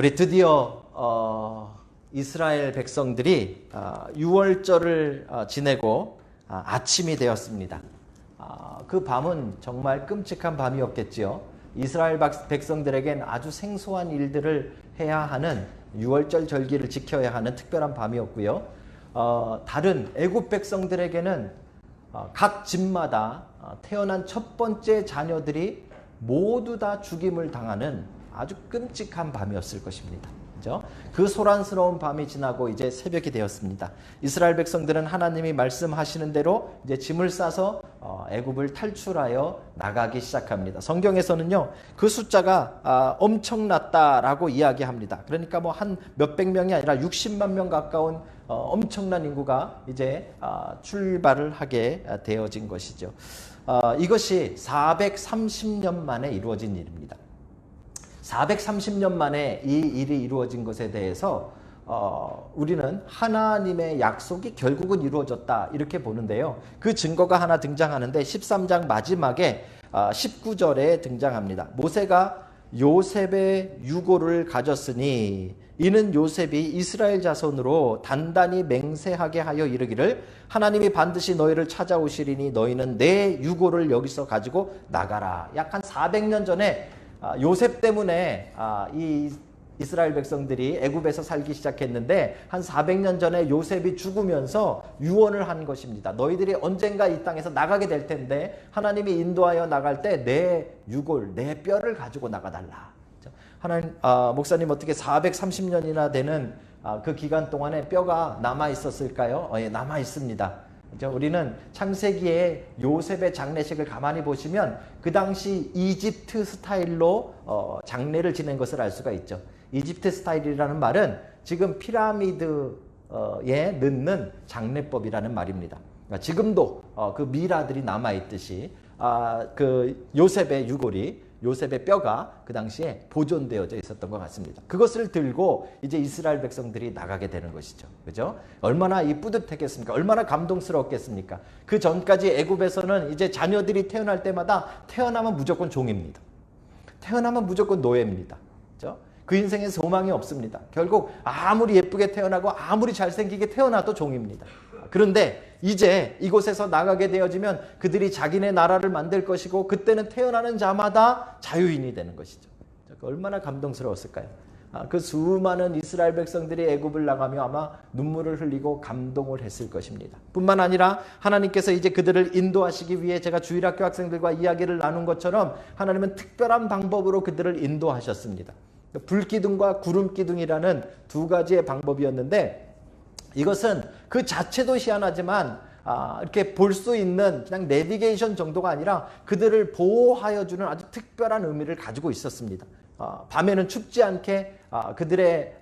우리 드디어 이스라엘 백성들이 유월절을 지내고 아침이 되었습니다. 그 밤은 정말 끔찍한 밤이었겠지요. 이스라엘 백성들에겐 아주 생소한 일들을 해야 하는 유월절 절기를 지켜야 하는 특별한 밤이었고요. 다른 애굽 백성들에게는 각 집마다 태어난 첫 번째 자녀들이 모두 다 죽임을 당하는 아주 끔찍한 밤이었을 것입니다. 그죠? 그 소란스러운 밤이 지나고 이제 새벽이 되었습니다. 이스라엘 백성들은 하나님이 말씀하시는 대로 이제 짐을 싸서 애굽을 탈출하여 나가기 시작합니다. 성경에서는요, 그 숫자가 엄청났다라고 이야기합니다. 그러니까 뭐 한 몇백 명이 아니라 60만 명 가까운 엄청난 인구가 이제 출발을 하게 되어진 것이죠. 이것이 430년 만에 이루어진 일입니다. 430년 만에 이 일이 이루어진 것에 대해서 우리는 하나님의 약속이 결국은 이루어졌다 이렇게 보는데요. 그 증거가 하나 등장하는데 13장 마지막에 19절에 등장합니다. 모세가 요셉의 유고를 가졌으니 이는 요셉이 이스라엘 자손으로 단단히 맹세하게 하여 이르기를 하나님이 반드시 너희를 찾아오시리니 너희는 내 유고를 여기서 가지고 나가라. 약 한 400년 전에 요셉 때문에 이 이스라엘 백성들이 애굽에서 살기 시작했는데 한 400년 전에 요셉이 죽으면서 유언을 한 것입니다. 너희들이 언젠가 이 땅에서 나가게 될 텐데 하나님이 인도하여 나갈 때 내 유골, 내 뼈를 가지고 나가달라. 하나님, 목사님 어떻게 430년이나 되는 그 기간 동안에 뼈가 남아 있었을까요? 예, 남아 있습니다. 우리는 창세기에 요셉의 장례식을 가만히 보시면 그 당시 이집트 스타일로 장례를 지낸 것을 알 수가 있죠. 이집트 스타일이라는 말은 지금 피라미드에 넣는 장례법이라는 말입니다. 그러니까 지금도 그 미라들이 남아있듯이 그 요셉의 유골이, 요셉의 뼈가 그 당시에 보존되어져 있었던 것 같습니다. 그것을 들고 이제 이스라엘 백성들이 나가게 되는 것이죠. 그죠? 얼마나 이 뿌듯했겠습니까? 얼마나 감동스러웠겠습니까? 그 전까지 애굽에서는 이제 자녀들이 태어날 때마다 태어나면 무조건 종입니다. 태어나면 무조건 노예입니다. 그죠? 그 인생에 소망이 없습니다. 결국 아무리 예쁘게 태어나고 아무리 잘생기게 태어나도 종입니다. 그런데 이제 이곳에서 나가게 되어지면 그들이 자기네 나라를 만들 것이고 그때는 태어나는 자마다 자유인이 되는 것이죠. 얼마나 감동스러웠을까요? 그 수많은 이스라엘 백성들이 애굽을 나가며 아마 눈물을 흘리고 감동을 했을 것입니다. 뿐만 아니라 하나님께서 이제 그들을 인도하시기 위해 제가 주일학교 학생들과 이야기를 나눈 것처럼 하나님은 특별한 방법으로 그들을 인도하셨습니다. 불기둥과 구름기둥이라는 두 가지의 방법이었는데 이것은 그 자체도 희한하지만 이렇게 볼 수 있는 그냥 내비게이션 정도가 아니라 그들을 보호하여 주는 아주 특별한 의미를 가지고 있었습니다. 밤에는 춥지 않게 그들의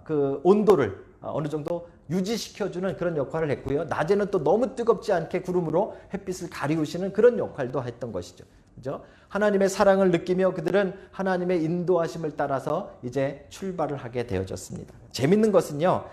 그 온도를 어느 정도 유지시켜주는 그런 역할을 했고요. 낮에는 또 너무 뜨겁지 않게 구름으로 햇빛을 가리우시는 그런 역할도 했던 것이죠. 그죠? 하나님의 사랑을 느끼며 그들은 하나님의 인도하심을 따라서 이제 출발을 하게 되어졌습니다. 재밌는 것은요.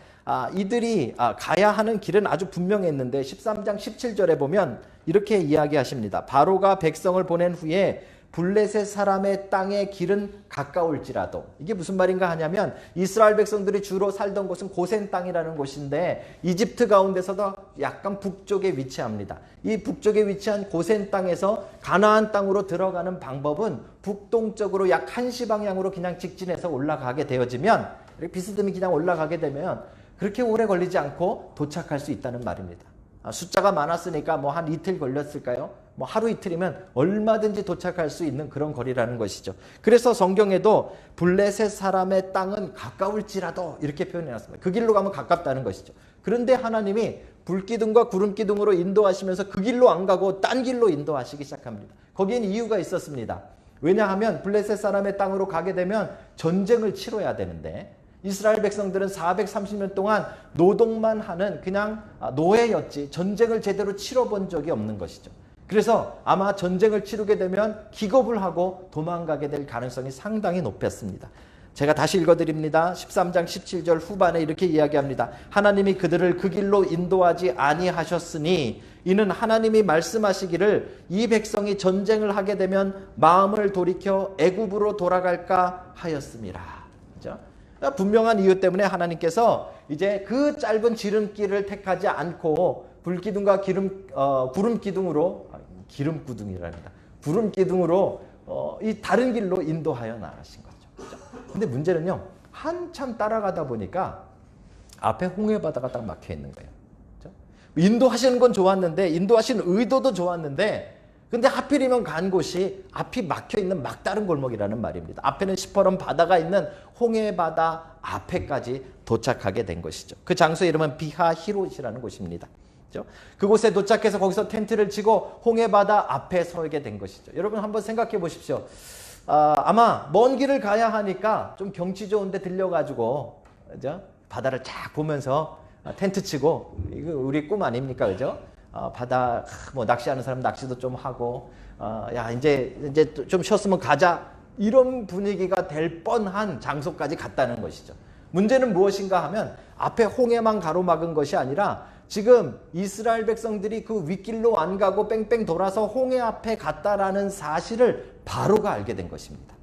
이들이 가야 하는 길은 아주 분명했는데 13장 17절에 보면 이렇게 이야기하십니다. 바로가 백성을 보낸 후에 블레셋 사람의 땅의 길은 가까울지라도, 이게 무슨 말인가 하냐면 이스라엘 백성들이 주로 살던 곳은 고센 땅이라는 곳인데 이집트 가운데서도 약간 북쪽에 위치합니다. 이 북쪽에 위치한 고센 땅에서 가나안 땅으로 들어가는 방법은 북동쪽으로 약 1시 방향으로 그냥 직진해서 올라가게 되어지면, 이렇게 비스듬히 그냥 올라가게 되면 그렇게 오래 걸리지 않고 도착할 수 있다는 말입니다. 숫자가 많았으니까 뭐 한 이틀 걸렸을까요? 뭐 하루 이틀이면 얼마든지 도착할 수 있는 그런 거리라는 것이죠. 그래서 성경에도 블레셋 사람의 땅은 가까울지라도 이렇게 표현해놨습니다. 그 길로 가면 가깝다는 것이죠. 그런데 하나님이 불기둥과 구름기둥으로 인도하시면서 그 길로 안 가고 딴 길로 인도하시기 시작합니다. 거기에는 이유가 있었습니다. 왜냐하면 블레셋 사람의 땅으로 가게 되면 전쟁을 치러야 되는데 이스라엘 백성들은 430년 동안 노동만 하는 그냥 노예였지 전쟁을 제대로 치러본 적이 없는 것이죠. 그래서 아마 전쟁을 치르게 되면 기겁을 하고 도망가게 될 가능성이 상당히 높았습니다. 제가 다시 읽어드립니다. 13장 17절 후반에 이렇게 이야기합니다. 하나님이 그들을 그 길로 인도하지 아니하셨으니 이는 하나님이 말씀하시기를 이 백성이 전쟁을 하게 되면 마음을 돌이켜 애굽으로 돌아갈까 하였습니다. 그렇죠? 분명한 이유 때문에 하나님께서 이제 그 짧은 지름길을 택하지 않고 불기둥과 구름 기둥으로 이 다른 길로 인도하여 나가신 거죠. 근데 문제는요, 한참 따라가다 보니까 앞에 홍해바다가 딱 막혀 있는 거예요. 그렇죠? 인도하시는 건 좋았는데, 인도하신 의도도 좋았는데, 근데 하필이면 간 곳이 앞이 막혀 있는 막다른 골목이라는 말입니다. 앞에는 시퍼런 바다가 있는 홍해바다 앞에까지 도착하게 된 것이죠. 그 장소의 이름은 비하히롯이라는 곳입니다. 그렇죠? 그곳에 도착해서 거기서 텐트를 치고 홍해바다 앞에 서게 된 것이죠. 여러분 한번 생각해 보십시오. 아마 먼 길을 가야 하니까 좀 경치 좋은 데 들려가지고, 그죠? 바다를 쫙 보면서 텐트 치고, 이거 우리 꿈 아닙니까? 그죠? 바다, 뭐 낚시하는 사람 낚시도 좀 하고, 야, 이제 좀 쉬었으면 가자. 이런 분위기가 될 뻔한 장소까지 갔다는 것이죠. 문제는 무엇인가 하면 앞에 홍해만 가로막은 것이 아니라 지금 이스라엘 백성들이 그 윗길로 안 가고 뺑뺑 돌아서 홍해 앞에 갔다라는 사실을 바로가 알게 된 것입니다.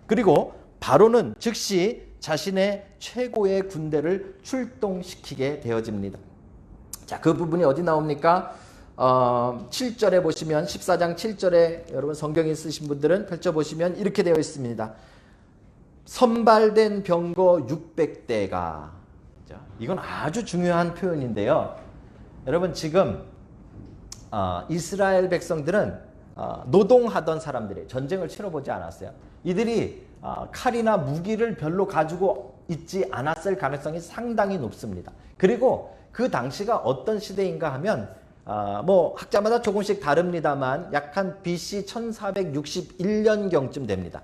그리고 바로는 즉시 자신의 최고의 군대를 출동시키게 되어집니다. 자, 그 부분이 어디 나옵니까? 7절에 보시면, 14장 7절에 여러분 성경에 쓰신 분들은 펼쳐보시면 이렇게 되어 있습니다. 선발된 병거 600대가, 이건 아주 중요한 표현인데요. 여러분 지금 이스라엘 백성들은 노동하던 사람들이 전쟁을 치러보지 않았어요. 이들이 칼이나 무기를 별로 가지고 있지 않았을 가능성이 상당히 높습니다. 그리고 그 당시가 어떤 시대인가 하면 뭐 학자마다 조금씩 다릅니다만 약 한 BC 1461년경쯤 됩니다.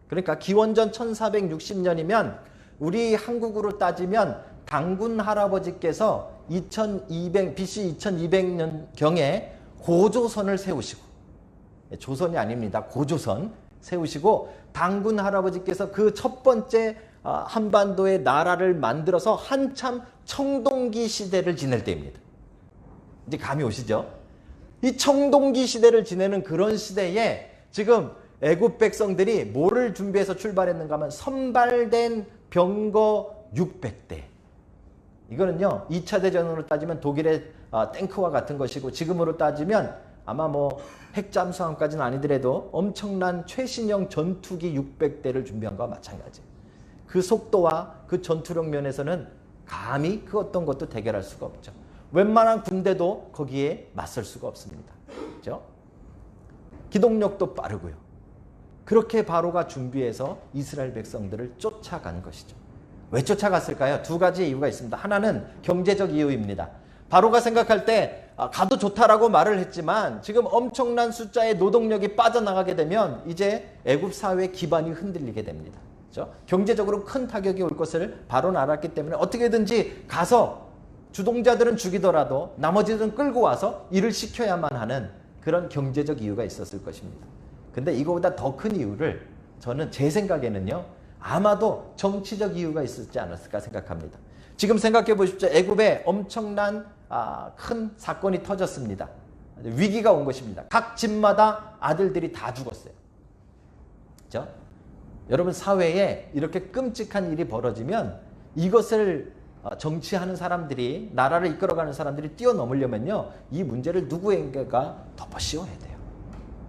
그러니까 기원전 1460년이면 우리 한국으로 따지면 당군 할아버지께서 BC 2200년경에 고조선을 세우시고, 조선이 아닙니다. 고조선 세우시고 당군 할아버지께서 그 첫 번째 한반도의 나라를 만들어서 한참 청동기 시대를 지낼 때입니다. 이제 감이 오시죠? 이 청동기 시대를 지내는 그런 시대에 지금 애굽 백성들이 뭐를 준비해서 출발했는가 하면 선발된 병거 600대. 이거는요, 2차 대전으로 따지면 독일의 탱크와 같은 것이고, 지금으로 따지면 아마 뭐 핵잠수함까지는 아니더라도 엄청난 최신형 전투기 600대를 준비한 것과 마찬가지예요. 그 속도와 그 전투력 면에서는 감히 그 어떤 것도 대결할 수가 없죠. 웬만한 군대도 거기에 맞설 수가 없습니다. 그렇죠? 기동력도 빠르고요. 그렇게 바로가 준비해서 이스라엘 백성들을 쫓아간 것이죠. 왜 쫓아갔을까요? 두 가지 이유가 있습니다. 하나는 경제적 이유입니다. 바로가 생각할 때 가도 좋다라고 말을 했지만 지금 엄청난 숫자의 노동력이 빠져나가게 되면 이제 애굽 사회의 기반이 흔들리게 됩니다. 그렇죠? 경제적으로 큰 타격이 올 것을 바로는 알았기 때문에 어떻게든지 가서 주동자들은 죽이더라도 나머지들은 끌고 와서 일을 시켜야만 하는 그런 경제적 이유가 있었을 것입니다. 근데 이거보다 더 큰 이유를 저는 제 생각에는요, 아마도 정치적 이유가 있었지 않았을까 생각합니다. 지금 생각해 보십시오. 애굽에 엄청난 큰 사건이 터졌습니다. 위기가 온 것입니다. 각 집마다 아들들이 다 죽었어요. 그렇죠? 여러분 사회에 이렇게 끔찍한 일이 벌어지면 이것을 정치하는 사람들이, 나라를 이끌어가는 사람들이 뛰어넘으려면요, 이 문제를 누구에게가 덮어씌워야 돼요.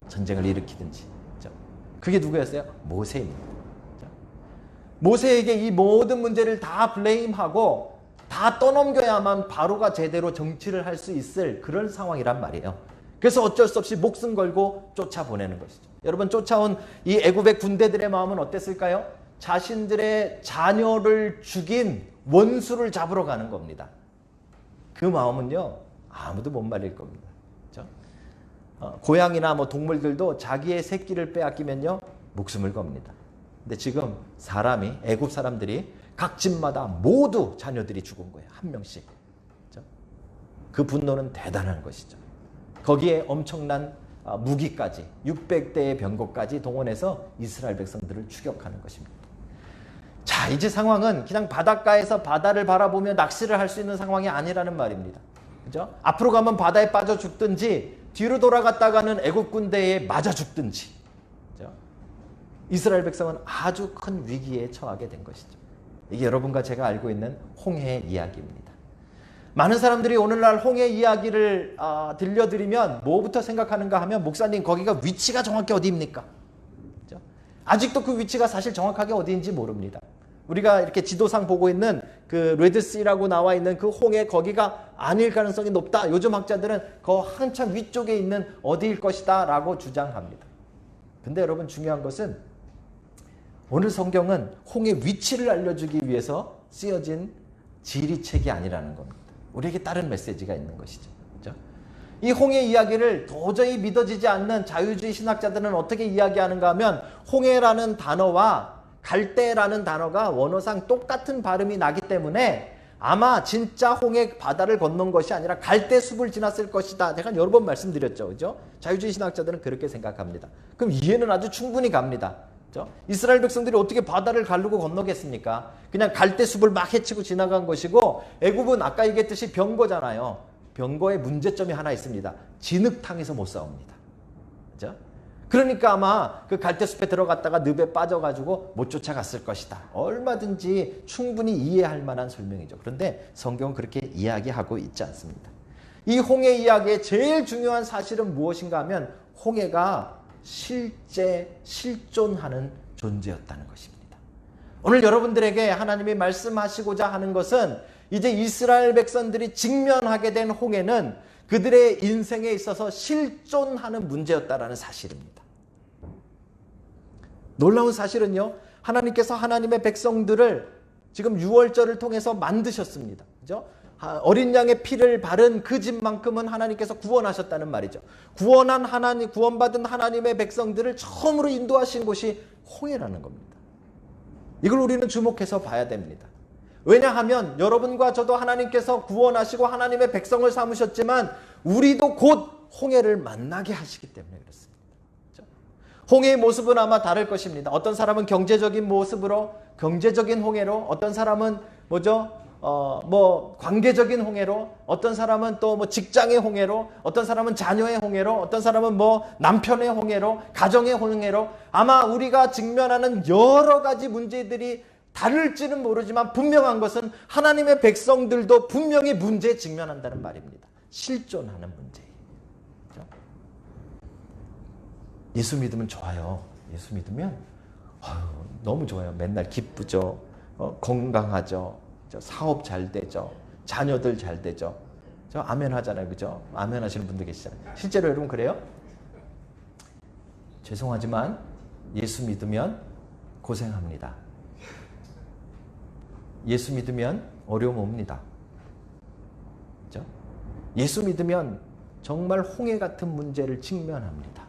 전쟁을 일으키든지. 그렇죠? 그게 누구였어요? 모세입니다. 그렇죠? 모세에게 이 모든 문제를 다 블레임하고 다 떠넘겨야만 바로가 제대로 정치를 할 수 있을 그런 상황이란 말이에요. 그래서 어쩔 수 없이 목숨 걸고 쫓아보내는 것이죠. 여러분 쫓아온 이 애굽의 군대들의 마음은 어땠을까요? 자신들의 자녀를 죽인 원수를 잡으러 가는 겁니다. 그 마음은요, 아무도 못 말릴 겁니다. 그렇죠? 고양이나 뭐 동물들도 자기의 새끼를 빼앗기면요, 목숨을 겁니다. 근데 지금 사람이, 애굽 사람들이 각 집마다 모두 자녀들이 죽은 거예요. 한 명씩. 그렇죠? 그 분노는 대단한 것이죠. 거기에 엄청난 무기까지, 600대의 병거까지 동원해서 이스라엘 백성들을 추격하는 것입니다. 자, 이제 상황은 그냥 바닷가에서 바다를 바라보며 낚시를 할 수 있는 상황이 아니라는 말입니다. 그죠? 앞으로 가면 바다에 빠져 죽든지 뒤로 돌아갔다가는 애국 군대에 맞아 죽든지. 그죠? 이스라엘 백성은 아주 큰 위기에 처하게 된 것이죠. 이게 여러분과 제가 알고 있는 홍해의 이야기입니다. 많은 사람들이 오늘날 홍해 이야기를 들려드리면 뭐부터 생각하는가 하면, 목사님 거기가 위치가 정확히 어디입니까? 그렇죠? 아직도 그 위치가 사실 정확하게 어디인지 모릅니다. 우리가 이렇게 지도상 보고 있는 그 레드시라고 나와 있는 그 홍해, 거기가 아닐 가능성이 높다. 요즘 학자들은 그 한참 위쪽에 있는 어디일 것이다 라고 주장합니다. 근데 여러분, 중요한 것은 오늘 성경은 홍해 위치를 알려주기 위해서 쓰여진 지리책이 아니라는 겁니다. 우리에게 다른 메시지가 있는 것이죠. 그렇죠? 이 홍해 이야기를 도저히 믿어지지 않는 자유주의 신학자들은 어떻게 이야기하는가 하면, 홍해라는 단어와 갈대라는 단어가 원어상 똑같은 발음이 나기 때문에 아마 진짜 홍해 바다를 건넌 것이 아니라 갈대숲을 지났을 것이다. 제가 여러 번 말씀드렸죠. 그죠? 자유주의 신학자들은 그렇게 생각합니다. 그럼 이해는 아주 충분히 갑니다. 그죠? 이스라엘 백성들이 어떻게 바다를 가르고 건너겠습니까? 그냥 갈대숲을 막 헤치고 지나간 것이고, 애굽은 아까 얘기했듯이 병거잖아요. 병거의 문제점이 하나 있습니다. 진흙탕에서 못 싸웁니다. 그죠? 그러니까 아마 그 갈대숲에 들어갔다가 늪에 빠져가지고 못 쫓아갔을 것이다. 얼마든지 충분히 이해할 만한 설명이죠. 그런데 성경은 그렇게 이야기하고 있지 않습니다. 이 홍해 이야기의 제일 중요한 사실은 무엇인가 하면, 홍해가 실제 실존하는 존재였다는 것입니다. 오늘 여러분들에게 하나님이 말씀하시고자 하는 것은, 이제 이스라엘 백성들이 직면하게 된 홍해는 그들의 인생에 있어서 실존하는 문제였다라는 사실입니다. 놀라운 사실은요, 하나님께서 하나님의 백성들을 지금 유월절을 통해서 만드셨습니다. 그죠? 어린 양의 피를 바른 그 집만큼은 하나님께서 구원하셨다는 말이죠. 구원받은 하나님의 백성들을 처음으로 인도하신 곳이 홍해라는 겁니다. 이걸 우리는 주목해서 봐야 됩니다. 왜냐하면 여러분과 저도 하나님께서 구원하시고 하나님의 백성을 삼으셨지만, 우리도 곧 홍해를 만나게 하시기 때문에 그렇습니다. 그렇죠? 홍해의 모습은 아마 다를 것입니다. 어떤 사람은 경제적인 모습으로, 경제적인 홍해로, 어떤 사람은 관계적인 홍해로, 어떤 사람은 또 직장의 홍해로, 어떤 사람은 자녀의 홍해로, 어떤 사람은 남편의 홍해로, 가정의 홍해로, 아마 우리가 직면하는 여러 가지 문제들이 다를지는 모르지만 분명한 것은 하나님의 백성들도 분명히 문제에 직면한다는 말입니다. 실존하는 문제예요. 그렇죠? 예수 믿으면 좋아요. 예수 믿으면 너무 좋아요. 맨날 기쁘죠. 건강하죠. 사업 잘 되죠. 자녀들 잘 되죠. 저 아멘 하잖아요. 그죠? 아멘 하시는 분들 계시잖아요. 실제로 여러분 그래요? 죄송하지만 예수 믿으면 고생합니다. 예수 믿으면 어려움 옵니다. 그죠? 예수 믿으면 정말 홍해 같은 문제를 직면합니다.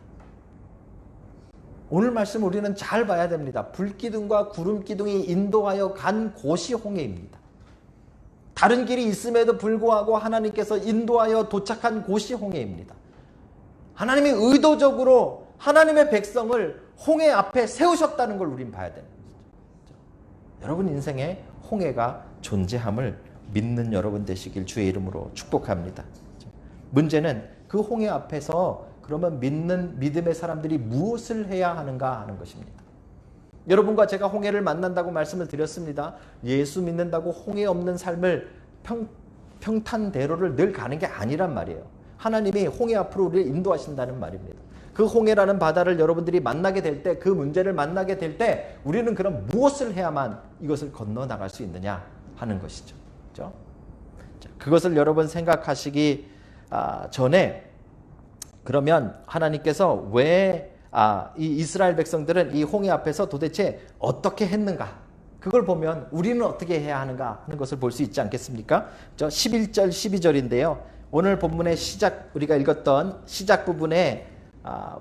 오늘 말씀 우리는 잘 봐야 됩니다. 불기둥과 구름기둥이 인도하여 간 곳이 홍해입니다. 다른 길이 있음에도 불구하고 하나님께서 인도하여 도착한 곳이 홍해입니다. 하나님이 의도적으로 하나님의 백성을 홍해 앞에 세우셨다는 걸 우린 봐야 됩니다. 여러분 인생에 홍해가 존재함을 믿는 여러분 되시길 주의 이름으로 축복합니다. 문제는 그 홍해 앞에서 그러면 믿음의 사람들이 무엇을 해야 하는가 하는 것입니다. 여러분과 제가 홍해를 만난다고 말씀을 드렸습니다. 예수 믿는다고 홍해 없는 삶을 평탄대로를 늘 가는 게 아니란 말이에요. 하나님이 홍해 앞으로 우리를 인도하신다는 말입니다. 그 홍해라는 바다를 여러분들이 만나게 될 때, 그 문제를 만나게 될 때 우리는 그럼 무엇을 해야만 이것을 건너나갈 수 있느냐 하는 것이죠. 그렇죠? 그것을 여러분 생각하시기 전에, 그러면 하나님께서 왜 이 이스라엘 백성들은 이 홍해 앞에서 도대체 어떻게 했는가, 그걸 보면 우리는 어떻게 해야 하는가 하는 것을 볼 수 있지 않겠습니까? 11절 12절인데요. 오늘 본문의 우리가 읽었던 시작 부분에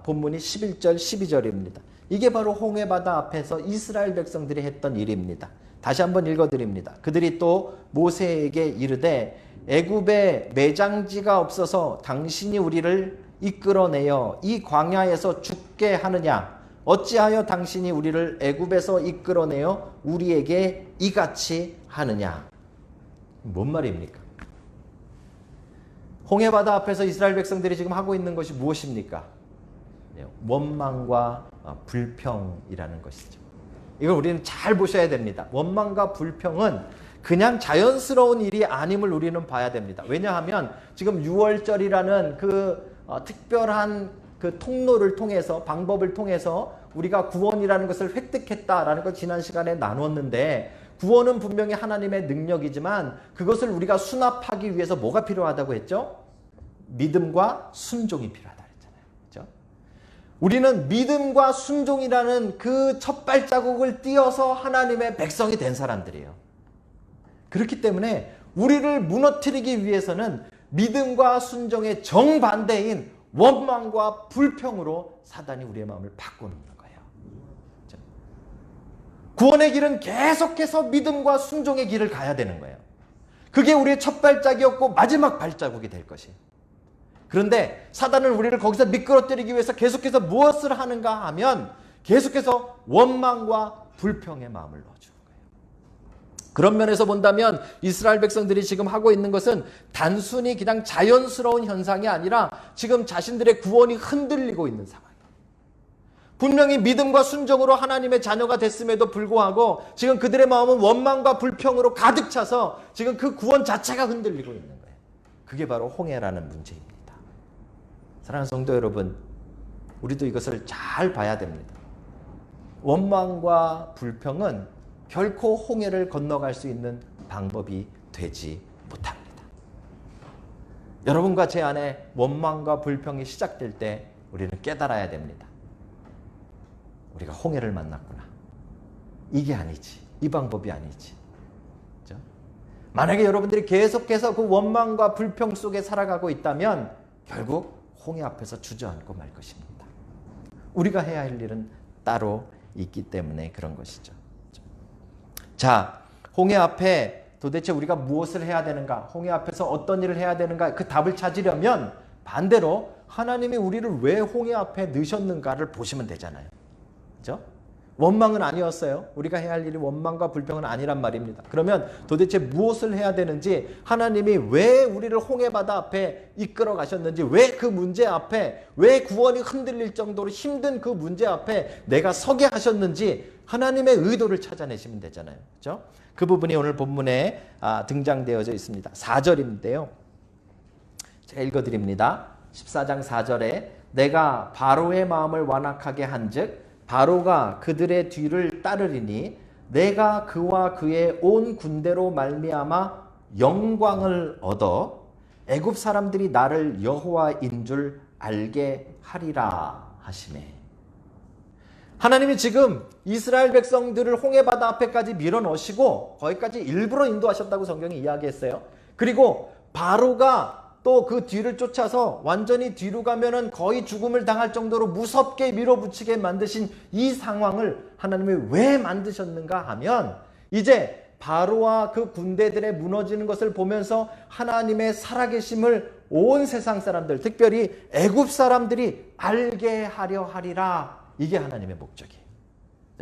본문이 11절 12절입니다. 이게 바로 홍해 바다 앞에서 이스라엘 백성들이 했던 일입니다. 다시 한번 읽어드립니다. 그들이 또 모세에게 이르되 애굽에 매장지가 없어서 당신이 우리를 이끌어내어 이 광야에서 죽게 하느냐? 어찌하여 당신이 우리를 애굽에서 이끌어내어 우리에게 이같이 하느냐? 뭔 말입니까? 홍해 바다 앞에서 이스라엘 백성들이 지금 하고 있는 것이 무엇입니까? 원망과 불평이라는 것이죠. 이걸 우리는 잘 보셔야 됩니다. 원망과 불평은 그냥 자연스러운 일이 아님을 우리는 봐야 됩니다. 왜냐하면 지금 6월절이라는 그 특별한 그 통로를 통해서, 방법을 통해서 우리가 구원이라는 것을 획득했다라는 걸 지난 시간에 나눴는데, 구원은 분명히 하나님의 능력이지만 그것을 우리가 수납하기 위해서 뭐가 필요하다고 했죠? 믿음과 순종이 필요하다 했잖아요. 그렇죠? 우리는 믿음과 순종이라는 그 첫 발자국을 띄어서 하나님의 백성이 된 사람들이에요. 그렇기 때문에 우리를 무너뜨리기 위해서는 믿음과 순종의 정반대인 원망과 불평으로 사단이 우리의 마음을 바꾸는 거예요. 그렇죠? 구원의 길은 계속해서 믿음과 순종의 길을 가야 되는 거예요. 그게 우리의 첫 발짝이었고 마지막 발자국이 될 것이에요. 그런데 사단은 우리를 거기서 미끄러뜨리기 위해서 계속해서 무엇을 하는가 하면 계속해서 원망과 불평의 마음을 넣어주는 거예요. 그런 면에서 본다면 이스라엘 백성들이 지금 하고 있는 것은 단순히 그냥 자연스러운 현상이 아니라 지금 자신들의 구원이 흔들리고 있는 상황이에요. 분명히 믿음과 순종으로 하나님의 자녀가 됐음에도 불구하고 지금 그들의 마음은 원망과 불평으로 가득 차서 지금 그 구원 자체가 흔들리고 있는 거예요. 그게 바로 홍해라는 문제입니다. 사랑하는 성도 여러분, 우리도 이것을 잘 봐야 됩니다. 원망과 불평은 결코 홍해를 건너갈 수 있는 방법이 되지 못합니다. 여러분과 제 안에 원망과 불평이 시작될 때 우리는 깨달아야 됩니다. 우리가 홍해를 만났구나. 이게 아니지. 이 방법이 아니지. 그렇죠? 만약에 여러분들이 계속해서 그 원망과 불평 속에 살아가고 있다면 결국 홍해 앞에서 주저앉고 말 것입니다. 우리가 해야 할 일은 따로 있기 때문에 그런 것이죠. 자, 홍해 앞에 도대체 우리가 무엇을 해야 되는가? 홍해 앞에서 어떤 일을 해야 되는가? 그 답을 찾으려면 반대로 하나님이 우리를 왜 홍해 앞에 넣으셨는가를 보시면 되잖아요. 그렇죠? 원망은 아니었어요. 우리가 해야 할 일이 원망과 불평은 아니란 말입니다. 그러면 도대체 무엇을 해야 되는지, 하나님이 왜 우리를 홍해바다 앞에 이끌어 가셨는지, 왜 그 문제 앞에, 왜 구원이 흔들릴 정도로 힘든 그 문제 앞에 내가 서게 하셨는지 하나님의 의도를 찾아내시면 되잖아요. 그렇죠? 그 부분이 오늘 본문에 등장되어져 있습니다. 4절인데요. 제가 읽어드립니다. 14장 4절에 내가 바로의 마음을 완악하게 한즉 바로가 그들의 뒤를 따르리니 내가 그와 그의 온 군대로 말미암아 영광을 얻어 애굽 사람들이 나를 여호와인 줄 알게 하리라 하시매. 하나님이 지금 이스라엘 백성들을 홍해바다 앞에까지 밀어넣으시고 거기까지 일부러 인도하셨다고 성경이 이야기했어요. 그리고 바로가 또 그 뒤를 쫓아서 완전히 뒤로 가면은 거의 죽음을 당할 정도로 무섭게 밀어붙이게 만드신 이 상황을 하나님이 왜 만드셨는가 하면, 이제 바로와 그 군대들의 무너지는 것을 보면서 하나님의 살아계심을 온 세상 사람들, 특별히 애굽 사람들이 알게 하려 하리라. 이게 하나님의 목적이에요.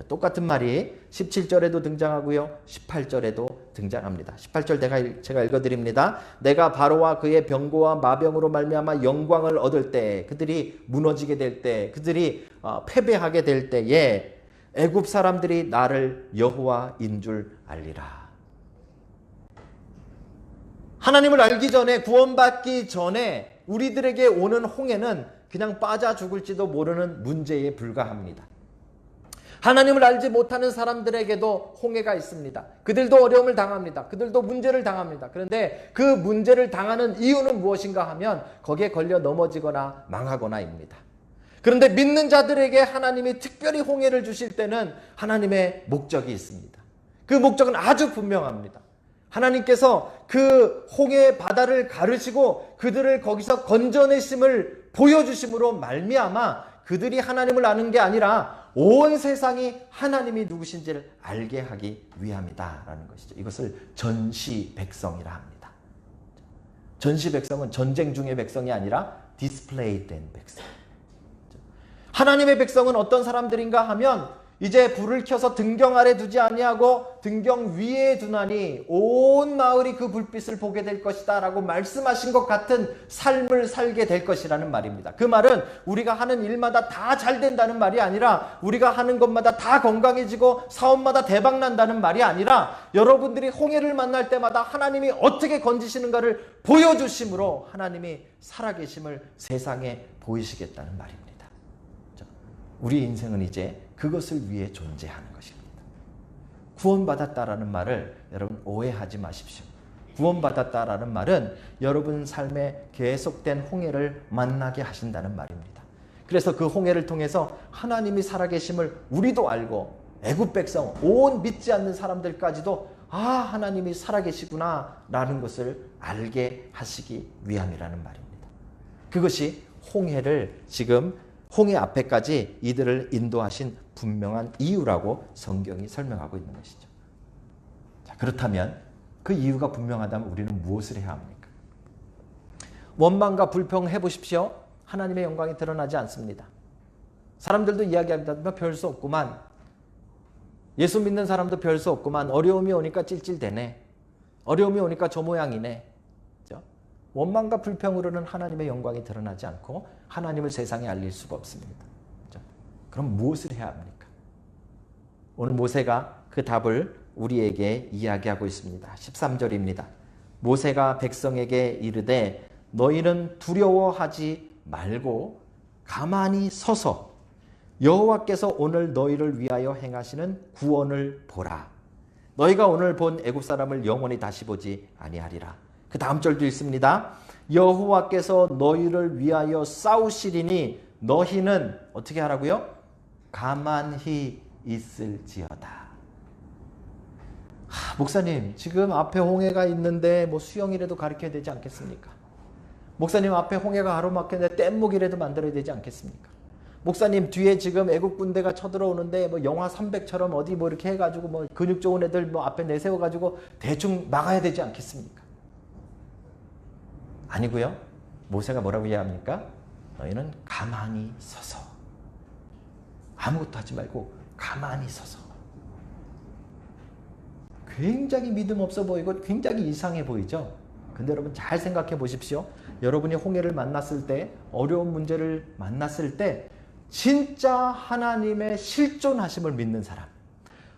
똑같은 말이 17절에도 등장하고요, 18절에도 등장합니다. 18절 제가 읽어드립니다. 내가 바로와 그의 병거와 마병으로 말미암아 영광을 얻을 때, 그들이 무너지게 될 때, 그들이 패배하게 될 때에 애굽 사람들이 나를 여호와인 줄 알리라. 하나님을 알기 전에, 구원받기 전에 우리들에게 오는 홍해는 그냥 빠져 죽을지도 모르는 문제에 불과합니다. 하나님을 알지 못하는 사람들에게도 홍해가 있습니다. 그들도 어려움을 당합니다. 그들도 문제를 당합니다. 그런데 그 문제를 당하는 이유는 무엇인가 하면 거기에 걸려 넘어지거나 망하거나입니다. 그런데 믿는 자들에게 하나님이 특별히 홍해를 주실 때는 하나님의 목적이 있습니다. 그 목적은 아주 분명합니다. 하나님께서 그 홍해의 바다를 가르시고 그들을 거기서 건져내심을 보여주심으로 말미암아 그들이 하나님을 아는 게 아니라 온 세상이 하나님이 누구신지를 알게 하기 위함이다라는 것이죠. 이것을 전시 백성이라 합니다. 전시 백성은 전쟁 중의 백성이 아니라 디스플레이 된 백성. 하나님의 백성은 어떤 사람들인가 하면 이제 불을 켜서 등경 아래 두지 아니하고 등경 위에 두나니 온 마을이 그 불빛을 보게 될 것이다 라고 말씀하신 것 같은 삶을 살게 될 것이라는 말입니다. 그 말은 우리가 하는 일마다 다 잘 된다는 말이 아니라, 우리가 하는 것마다 다 건강해지고 사업마다 대박 난다는 말이 아니라, 여러분들이 홍해를 만날 때마다 하나님이 어떻게 건지시는가를 보여주심으로 하나님이 살아계심을 세상에 보이시겠다는 말입니다. 우리 인생은 이제 그것을 위해 존재하는 것입니다. 구원받았다라는 말을 여러분 오해하지 마십시오. 구원받았다라는 말은 여러분 삶에 계속된 홍해를 만나게 하신다는 말입니다. 그래서 그 홍해를 통해서 하나님이 살아계심을 우리도 알고, 애굽 백성, 온 믿지 않는 사람들까지도 하나님이 살아계시구나 라는 것을 알게 하시기 위함이라는 말입니다. 그것이 홍해를 지금 홍해 앞에까지 이들을 인도하신 분명한 이유라고 성경이 설명하고 있는 것이죠. 자, 그렇다면 그 이유가 분명하다면 우리는 무엇을 해야 합니까? 원망과 불평 해보십시오. 하나님의 영광이 드러나지 않습니다. 사람들도 이야기합니다. 별 수 없구만. 예수 믿는 사람도 별 수 없구만. 어려움이 오니까 찔찔대네. 어려움이 오니까 저 모양이네. 원망과 불평으로는 하나님의 영광이 드러나지 않고 하나님을 세상에 알릴 수가 없습니다. 그럼 무엇을 해야 합니까? 오늘 모세가 그 답을 우리에게 이야기하고 있습니다. 13절입니다. 모세가 백성에게 이르되 너희는 두려워하지 말고 가만히 서서 여호와께서 오늘 너희를 위하여 행하시는 구원을 보라. 너희가 오늘 본 애굽 사람을 영원히 다시 보지 아니하리라. 그 다음 절도 있습니다. 여호와께서 너희를 위하여 싸우시리니 너희는 어떻게 하라고요? 가만히 있을지어다. 목사님, 지금 앞에 홍해가 있는데 뭐 수영이라도 가르쳐야 되지 않겠습니까? 목사님, 앞에 홍해가 가로막혔는데 뗏목이라도 만들어야 되지 않겠습니까? 목사님, 뒤에 지금 애국 군대가 쳐들어오는데 뭐 영하 300처럼 어디 뭐 이렇게 해가지고 뭐 근육 좋은 애들 뭐 앞에 내세워가지고 대충 막아야 되지 않겠습니까? 아니고요. 모세가 뭐라고 이야기합니까? 너희는 가만히 서서, 아무것도 하지 말고 가만히 서서. 굉장히 믿음 없어 보이고 굉장히 이상해 보이죠? 근데 여러분 잘 생각해 보십시오. 여러분이 홍해를 만났을 때, 어려운 문제를 만났을 때 진짜 하나님의 실존하심을 믿는 사람,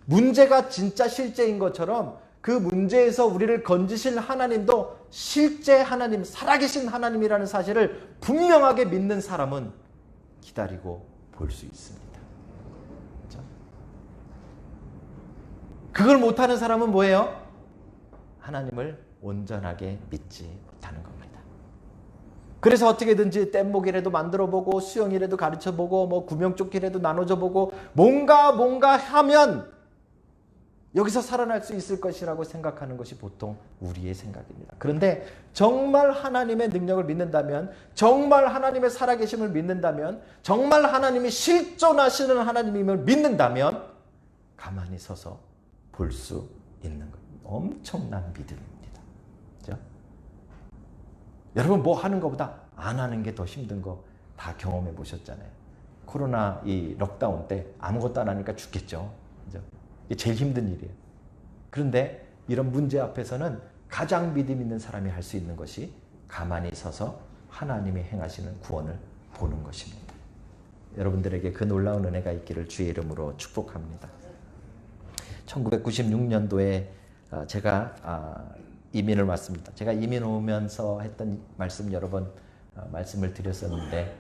문제가 진짜 실제인 것처럼 그 문제에서 우리를 건지실 하나님도 실제 하나님, 살아계신 하나님이라는 사실을 분명하게 믿는 사람은 기다리고 볼 수 있습니다. 그렇죠? 그걸 못하는 사람은 뭐예요? 하나님을 온전하게 믿지 못하는 겁니다. 그래서 어떻게든지 뗏목이라도 만들어보고 수영이라도 가르쳐보고 뭐 구명조끼라도 나눠줘보고 뭔가 하면 여기서 살아날 수 있을 것이라고 생각하는 것이 보통 우리의 생각입니다. 그런데 정말 하나님의 능력을 믿는다면, 정말 하나님의 살아계심을 믿는다면, 정말 하나님이 실존하시는 하나님임을 믿는다면 가만히 서서 볼 수 있는 것. 엄청난 믿음입니다. 그렇죠? 여러분 뭐 하는 것보다 안 하는 게 더 힘든 거 다 경험해 보셨잖아요. 코로나 이 록다운 때 아무것도 안 하니까 죽겠죠. 그렇죠? 이게 제일 힘든 일이에요. 그런데 이런 문제 앞에서는 가장 믿음 있는 사람이 할 수 있는 것이 가만히 서서 하나님이 행하시는 구원을 보는 것입니다. 여러분들에게 그 놀라운 은혜가 있기를 주의 이름으로 축복합니다. 1996년도에 제가 이민을 왔습니다. 제가 이민 오면서 했던 말씀 여러 번 말씀을 드렸었는데,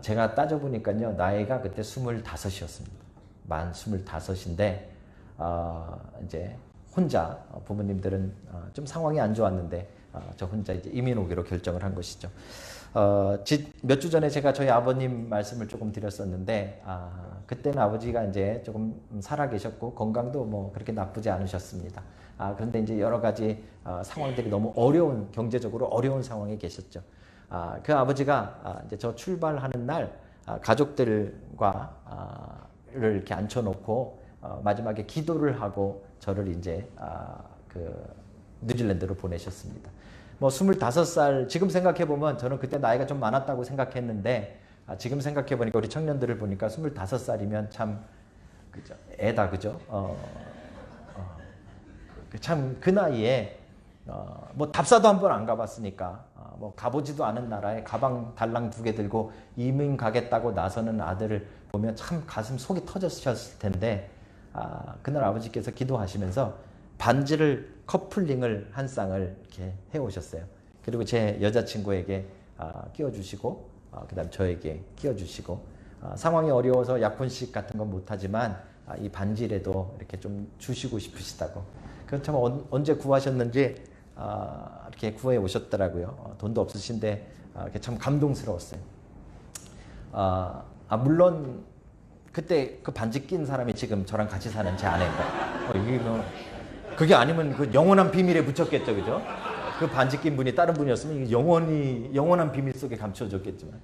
제가 따져보니까요, 나이가 그때 25이었습니다. 만 25인데, 이제 혼자, 부모님들은 좀 상황이 안 좋았는데, 저 혼자 이제 이민 오기로 결정을 한 것이죠. 몇 주 전에 제가 저희 아버님 말씀을 조금 드렸었는데, 그때는 아버지가 이제 조금 살아계셨고, 건강도 뭐 그렇게 나쁘지 않으셨습니다. 그런데 이제 여러 가지 상황들이 너무 어려운, 경제적으로 어려운 상황에 계셨죠. 그 아버지가 이제 저 출발하는 날 가족들과 를 이렇게 앉혀놓고 마지막에 기도를 하고 저를 이제 그 뉴질랜드로 보내셨습니다. 뭐 25살, 지금 생각해보면 저는 그때 나이가 좀 많았다고 생각했는데, 지금 생각해보니까 우리 청년들을 보니까 25살이면 참 그죠? 애다, 그죠? 참 그 나이에 뭐 답사도 한 번 안 가봤으니까 뭐 가보지도 않은 나라에 가방 달랑 2개 들고 이민 가겠다고 나서는 아들을 보면 참 가슴 속이 터졌을 텐데 그날 아버지께서 기도하시면서 반지를 커플링을 한 쌍을 이렇게 해오셨어요. 그리고 제 여자친구에게 끼워주시고 그다음 저에게 끼워주시고 상황이 어려워서 약혼식 같은 건 못하지만 이 반지라도 이렇게 좀 주시고 싶으시다고. 그건 참 언제 구하셨는지 이렇게 구해 오셨더라고요. 돈도 없으신데 참 감동스러웠어요. 물론 그때 그 반지 낀 사람이 지금 저랑 같이 사는 제 아내인가. 이게 뭐 그게 아니면 그 영원한 비밀에 붙였겠죠, 그죠? 그 반지 낀 분이 다른 분이었으면 이게 영원한 비밀 속에 감춰졌겠지만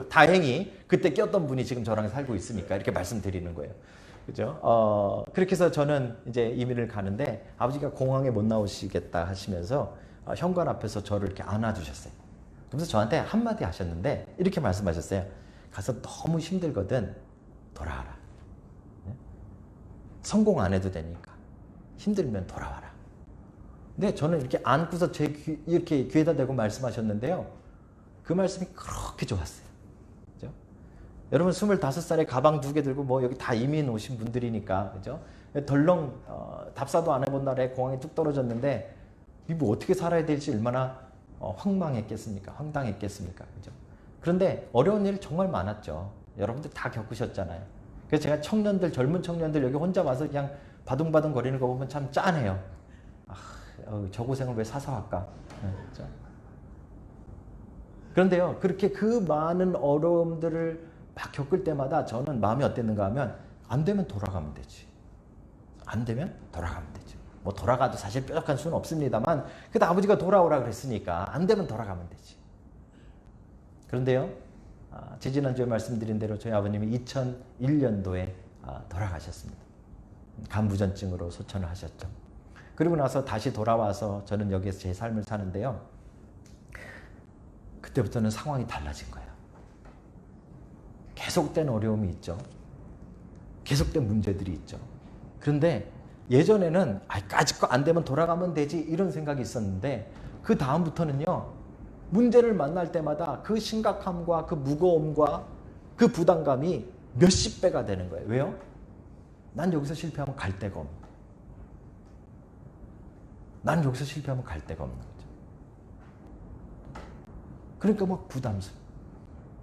다행히 그때 꼈던 분이 지금 저랑 살고 있으니까 이렇게 말씀드리는 거예요. 그죠? 그렇게 해서 저는 이제 이민을 가는데 아버지가 공항에 못 나오시겠다 하시면서 현관 앞에서 저를 이렇게 안아주셨어요. 그래서 저한테 한마디 하셨는데 이렇게 말씀하셨어요. 가서 너무 힘들거든 돌아와라. 네? 성공 안 해도 되니까 힘들면 돌아와라. 근데 저는 이렇게 안고서 이렇게 귀에다 대고 말씀하셨는데요. 그 말씀이 그렇게 좋았어요. 그죠? 여러분 25살에 가방 2개 들고 뭐 여기 다 이민 오신 분들이니까 그죠? 덜렁 답사도 안 해본 날에 공항에 뚝 떨어졌는데 뭐 어떻게 살아야 될지 얼마나 황당했겠습니까? 그죠? 그런데 어려운 일이 정말 많았죠. 여러분들 다 겪으셨잖아요. 그래서 제가 젊은 청년들 여기 혼자 와서 그냥 바둥바둥 거리는 거 보면 참 짠해요. 저 고생을 왜 사서 할까? 그렇죠? 그런데요, 그렇게 그 많은 어려움들을 막 겪을 때마다 저는 마음이 어땠는가 하면 안 되면 돌아가면 되지. 안 되면 돌아가면 되지. 뭐 돌아가도 사실 뾰족한 수는 없습니다만 그래도 아버지가 돌아오라 그랬으니까 안 되면 돌아가면 되지. 그런데요, 지지난주에 말씀드린 대로 저희 아버님이 2001년도에 돌아가셨습니다. 간부전증으로 소천을 하셨죠. 그리고 나서 다시 돌아와서 저는 여기에서 제 삶을 사는데요. 그때부터는 상황이 달라진 거예요. 계속된 어려움이 있죠. 계속된 문제들이 있죠. 그런데 예전에는 아직 거 안 되면 돌아가면 되지 이런 생각이 있었는데 그 다음부터는요. 문제를 만날 때마다 그 심각함과 그 무거움과 그 부담감이 몇십 배가 되는 거예요. 왜요? 난 여기서 실패하면 갈 데가 없는 거예요. 난 여기서 실패하면 갈 데가 없는 거죠. 그러니까 막 부담스러워.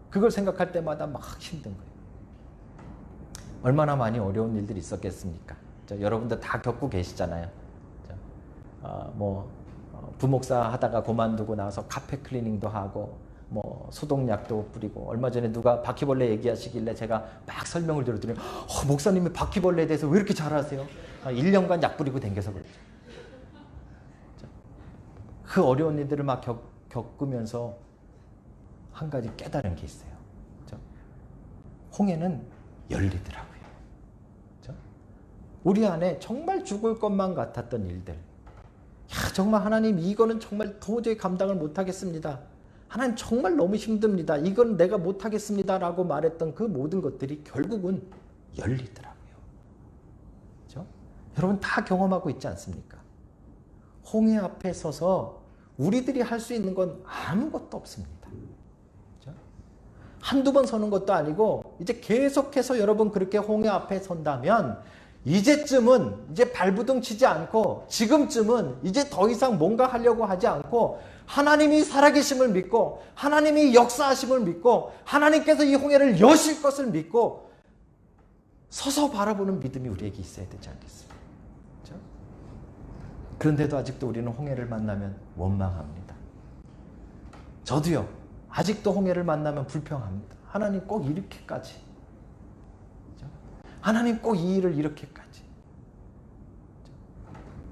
그걸 생각할 때마다 막 힘든 거예요. 얼마나 많이 어려운 일들이 있었겠습니까? 여러분들 다 겪고 계시잖아요. 부목사 하다가 그만두고 나서 카페 클리닝도 하고 뭐 소독약도 뿌리고 얼마 전에 누가 바퀴벌레 얘기하시길래 제가 막 설명을 들었더니 목사님이 바퀴벌레에 대해서 왜 이렇게 잘 아세요? 1년간 약 뿌리고 댕겨서 그랬죠. 그 어려운 일들을 막 겪으면서 한 가지 깨달은 게 있어요. 그렇죠? 홍해는 열리더라고요. 그렇죠? 우리 안에 정말 죽을 것만 같았던 일들. 정말 하나님 이거는 정말 도저히 감당을 못하겠습니다. 하나님 정말 너무 힘듭니다. 이건 내가 못하겠습니다. 라고 말했던 그 모든 것들이 결국은 열리더라고요. 그렇죠? 여러분 다 경험하고 있지 않습니까? 홍해 앞에 서서 우리들이 할 수 있는 건 아무것도 없습니다. 그렇죠? 한두 번 서는 것도 아니고 이제 계속해서 여러분 그렇게 홍해 앞에 선다면 이제쯤은 이제 발부둥 치지 않고 지금쯤은 이제 더 이상 뭔가 하려고 하지 않고 하나님이 살아계심을 믿고 하나님이 역사하심을 믿고 하나님께서 이 홍해를 여실 것을 믿고 서서 바라보는 믿음이 우리에게 있어야 되지 않겠습니까? 그렇죠? 그런데도 아직도 우리는 홍해를 만나면 원망합니다. 저도요. 아직도 홍해를 만나면 불평합니다. 하나님 꼭 이렇게까지. 그렇죠? 하나님 꼭 이 일을 이렇게까지.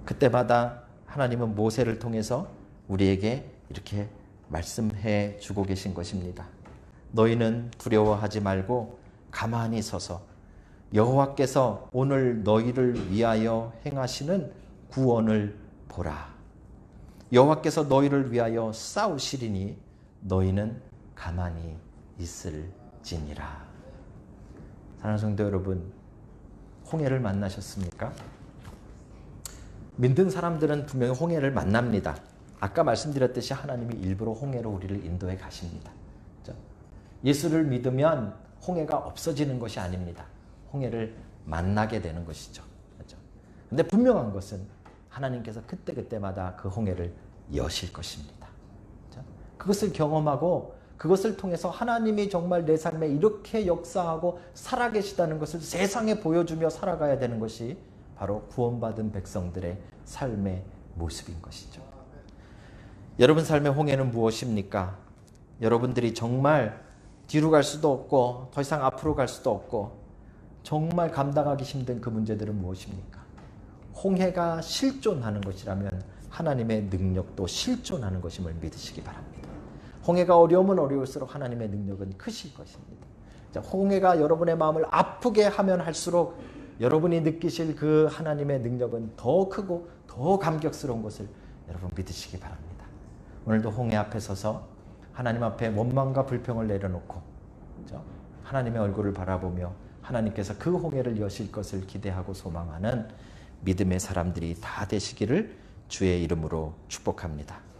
그때마다 하나님은 모세를 통해서 우리에게 이렇게 말씀해 주고 계신 것입니다. 너희는 두려워하지 말고 가만히 서서 여호와께서 오늘 너희를 위하여 행하시는 구원을 보라. 여호와께서 너희를 위하여 싸우시리니 너희는 가만히 있을지니라. 사랑하는 성도 여러분, 홍해를 만나셨습니까? 믿는 사람들은 분명히 홍해를 만납니다. 아까 말씀드렸듯이 하나님이 일부러 홍해로 우리를 인도해 가십니다. 그렇죠? 예수를 믿으면 홍해가 없어지는 것이 아닙니다. 홍해를 만나게 되는 것이죠. 그렇죠? 근데 분명한 것은 하나님께서 그때그때마다 그 홍해를 여실 것입니다. 그렇죠? 그것을 경험하고 그것을 통해서 하나님이 정말 내 삶에 이렇게 역사하고 살아계시다는 것을 세상에 보여주며 살아가야 되는 것이 바로 구원받은 백성들의 삶의 모습인 것이죠. 여러분 삶의 홍해는 무엇입니까? 여러분들이 정말 뒤로 갈 수도 없고 더 이상 앞으로 갈 수도 없고 정말 감당하기 힘든 그 문제들은 무엇입니까? 홍해가 실존하는 것이라면 하나님의 능력도 실존하는 것임을 믿으시기 바랍니다. 홍해가 어려우면 어려울수록 하나님의 능력은 크실 것입니다. 자, 홍해가 여러분의 마음을 아프게 하면 할수록 여러분이 느끼실 그 하나님의 능력은 더 크고 더 감격스러운 것을 여러분 믿으시기 바랍니다. 오늘도 홍해 앞에 서서 하나님 앞에 원망과 불평을 내려놓고 그렇죠? 하나님의 얼굴을 바라보며 하나님께서 그 홍해를 여실 것을 기대하고 소망하는 믿음의 사람들이 다 되시기를 주의 이름으로 축복합니다.